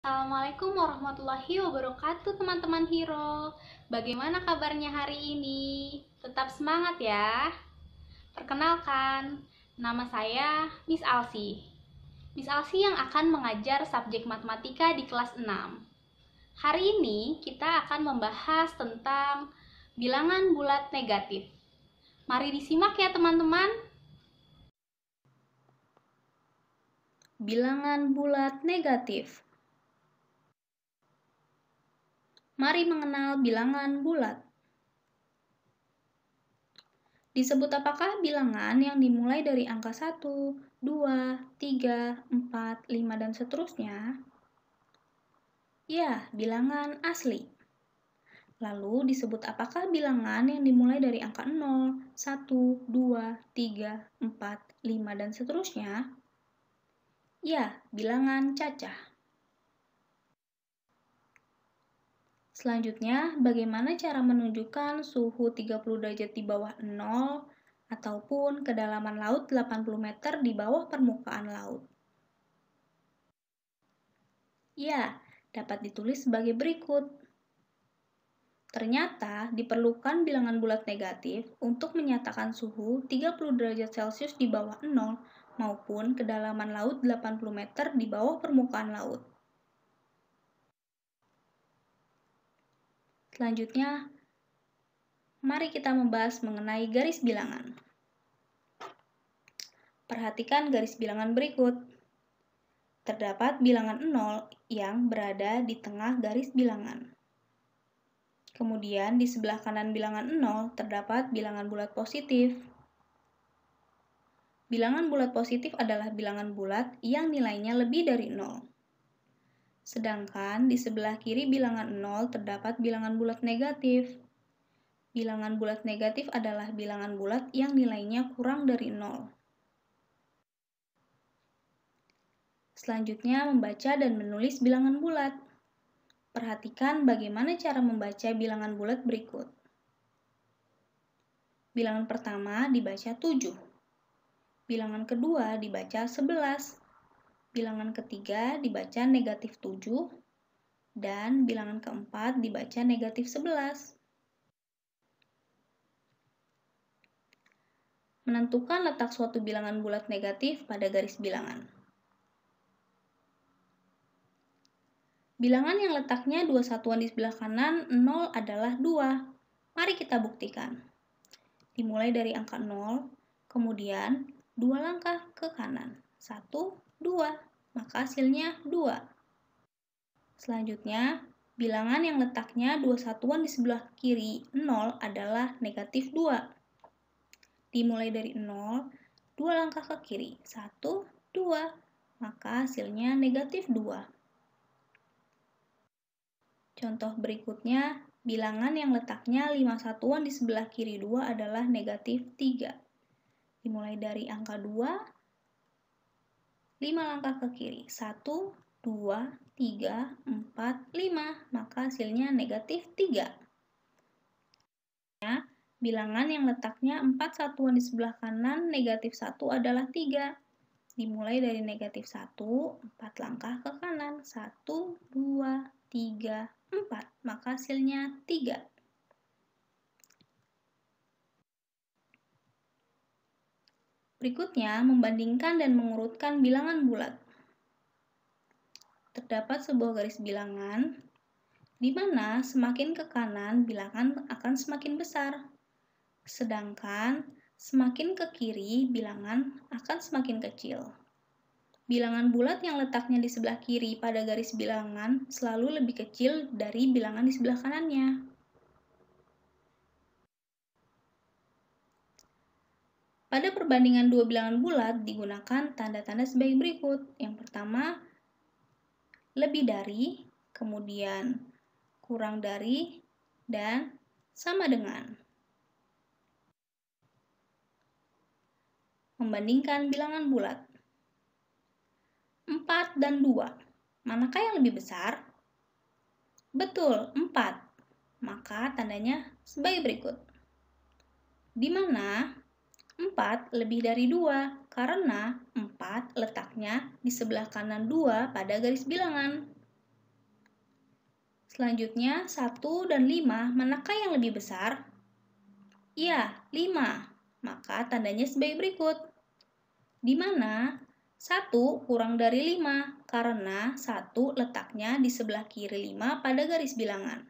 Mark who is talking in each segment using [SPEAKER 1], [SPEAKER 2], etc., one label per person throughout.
[SPEAKER 1] Assalamualaikum warahmatullahi wabarakatuh teman-teman Hero. Bagaimana kabarnya hari ini? Tetap semangat ya. Perkenalkan, nama saya Miss Alsi. Miss Alsi yang akan mengajar subjek matematika di kelas 6. Hari ini kita akan membahas tentang bilangan bulat negatif. Mari disimak ya teman-teman. Bilangan bulat negatif. Mari mengenal bilangan bulat. Disebut apakah bilangan yang dimulai dari angka 1, 2, 3, 4, 5, dan seterusnya? Ya, bilangan asli. Lalu disebut apakah bilangan yang dimulai dari angka 0, 1, 2, 3, 4, 5, dan seterusnya? Ya, bilangan cacah. Selanjutnya, bagaimana cara menunjukkan suhu 30 derajat di bawah 0 ataupun kedalaman laut 80 meter di bawah permukaan laut? Ya, dapat ditulis sebagai berikut. Ternyata diperlukan bilangan bulat negatif untuk menyatakan suhu 30 derajat Celcius di bawah 0 maupun kedalaman laut 80 meter di bawah permukaan laut. Selanjutnya, mari kita membahas mengenai garis bilangan. Perhatikan garis bilangan berikut. Terdapat bilangan 0 yang berada di tengah garis bilangan. Kemudian di sebelah kanan bilangan 0 terdapat bilangan bulat positif. Bilangan bulat positif adalah bilangan bulat yang nilainya lebih dari 0. Sedangkan di sebelah kiri bilangan 0 terdapat bilangan bulat negatif. Bilangan bulat negatif adalah bilangan bulat yang nilainya kurang dari 0. Selanjutnya membaca dan menulis bilangan bulat. Perhatikan bagaimana cara membaca bilangan bulat berikut. Bilangan pertama dibaca 7. Bilangan kedua dibaca 11. Bilangan ketiga dibaca negatif 7. Dan bilangan keempat dibaca negatif 11. Menentukan letak suatu bilangan bulat negatif pada garis bilangan. Bilangan yang letaknya 2 satuan di sebelah kanan 0 adalah 2. Mari kita buktikan. Dimulai dari angka 0, kemudian 2 langkah ke kanan. 1, 2, maka hasilnya 2. Selanjutnya, bilangan yang letaknya 2 satuan di sebelah kiri 0 adalah negatif 2. Dimulai dari 0, 2 langkah ke kiri. 1, 2, maka hasilnya negatif 2. Contoh berikutnya, bilangan yang letaknya 5 satuan di sebelah kiri 2 adalah negatif 3. Dimulai dari angka 2, 5 langkah ke kiri. 1, 2, 3, 4, 5. Maka hasilnya negatif 3. Bilangan yang letaknya 4 satuan di sebelah kanan negatif 1 adalah 3. Dimulai dari negatif 1, 4 langkah ke kanan. 1, 2, 3, 4. Maka hasilnya 3. Berikutnya, membandingkan dan mengurutkan bilangan bulat. Terdapat sebuah garis bilangan, di mana semakin ke kanan bilangan akan semakin besar, sedangkan semakin ke kiri bilangan akan semakin kecil. Bilangan bulat yang letaknya di sebelah kiri pada garis bilangan selalu lebih kecil dari bilangan di sebelah kanannya. Pada perbandingan dua bilangan bulat digunakan tanda-tanda sebagai berikut. Yang pertama, lebih dari, kemudian kurang dari, dan sama dengan. Membandingkan bilangan bulat. 4 dan 2. Manakah yang lebih besar? Betul, 4. Maka tandanya sebagai berikut. Di mana 4 lebih dari 2 karena 4 letaknya di sebelah kanan 2 pada garis bilangan. Selanjutnya, 1 dan 5, manakah yang lebih besar? Ya, 5. Maka tandanya sebagai berikut. Di mana 1 kurang dari 5, karena 1 letaknya di sebelah kiri 5 pada garis bilangan.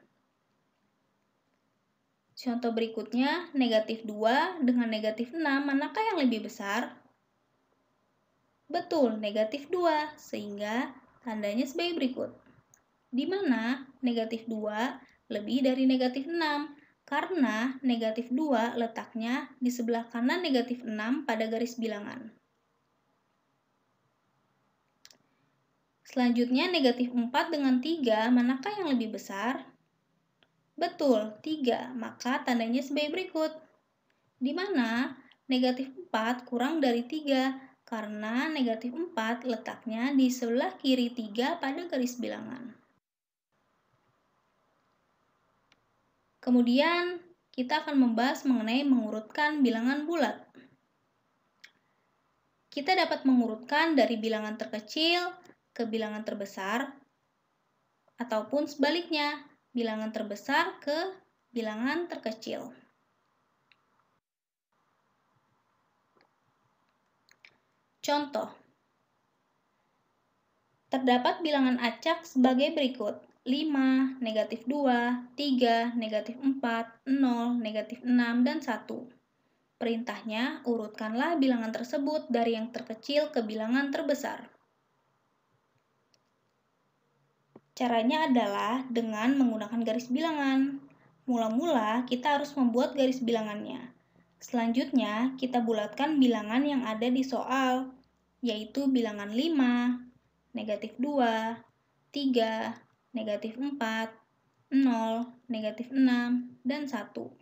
[SPEAKER 1] Contoh berikutnya, negatif 2 dengan negatif 6, manakah yang lebih besar? Betul, negatif 2, sehingga tandanya sebagai berikut. Di mana negatif 2 lebih dari negatif 6, karena negatif 2 letaknya di sebelah kanan negatif 6 pada garis bilangan. Selanjutnya, negatif 4 dengan 3, manakah yang lebih besar? Betul, 3, maka tandanya sebagai berikut. Di mana negatif 4 kurang dari 3, karena negatif 4 letaknya di sebelah kiri 3 pada garis bilangan. Kemudian, kita akan membahas mengenai mengurutkan bilangan bulat. Kita dapat mengurutkan dari bilangan terkecil ke bilangan terbesar, ataupun sebaliknya, bilangan terbesar ke bilangan terkecil. Contoh, terdapat bilangan acak sebagai berikut: 5, negatif 2, 3, negatif 4, 0, negatif 6, dan 1. Perintahnya, urutkanlah bilangan tersebut dari yang terkecil ke bilangan terbesar. Caranya adalah dengan menggunakan garis bilangan. Mula-mula kita harus membuat garis bilangannya. Selanjutnya, kita bulatkan bilangan yang ada di soal, yaitu bilangan 5, negatif 2, 3, negatif 4, 0, negatif 6, dan 1.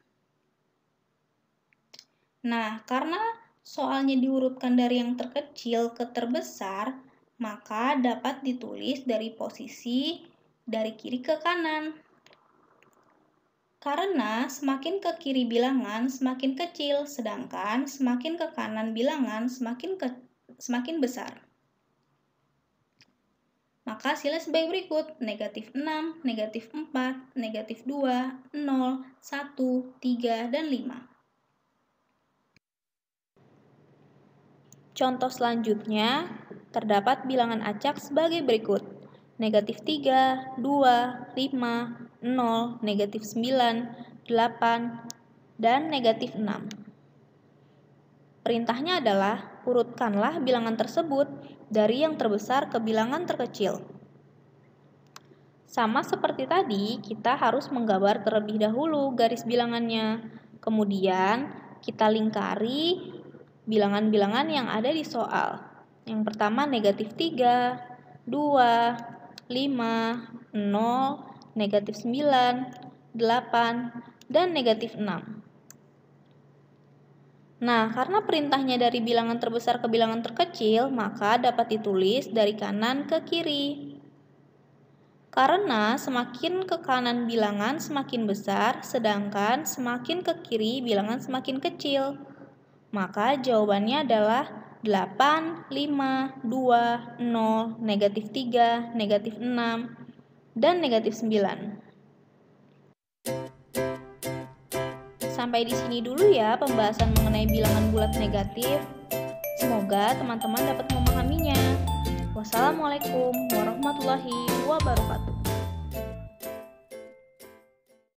[SPEAKER 1] Nah, karena soalnya diurutkan dari yang terkecil ke terbesar, maka dapat ditulis dari posisi dari kiri ke kanan. Karena semakin ke kiri bilangan semakin kecil, sedangkan semakin ke kanan bilangan semakin besar. Maka hasilnya sebagai berikut: negatif 6, negatif 4, negatif 2, 0, 1, 3, dan 5. Contoh selanjutnya, terdapat bilangan acak sebagai berikut: negatif 3, 2, 5, 0, negatif 9, 8, dan negatif 6. Perintahnya adalah, urutkanlah bilangan tersebut dari yang terbesar ke bilangan terkecil. Sama seperti tadi, kita harus menggambar terlebih dahulu garis bilangannya. Kemudian, kita lingkari bilangan-bilangan yang ada di soal. Yang pertama negatif 3, 2, 5, 0, negatif 9, 8, dan negatif 6. Nah, karena perintahnya dari bilangan terbesar ke bilangan terkecil, maka dapat ditulis dari kanan ke kiri. Karena semakin ke kanan bilangan semakin besar, sedangkan semakin ke kiri bilangan semakin kecil. Maka jawabannya adalah 8, 5, 2, 0, negatif 3, negatif 6, dan negatif 9. Sampai di sini dulu ya pembahasan mengenai bilangan bulat negatif. Semoga teman-teman dapat memahaminya. Wassalamualaikum warahmatullahi wabarakatuh.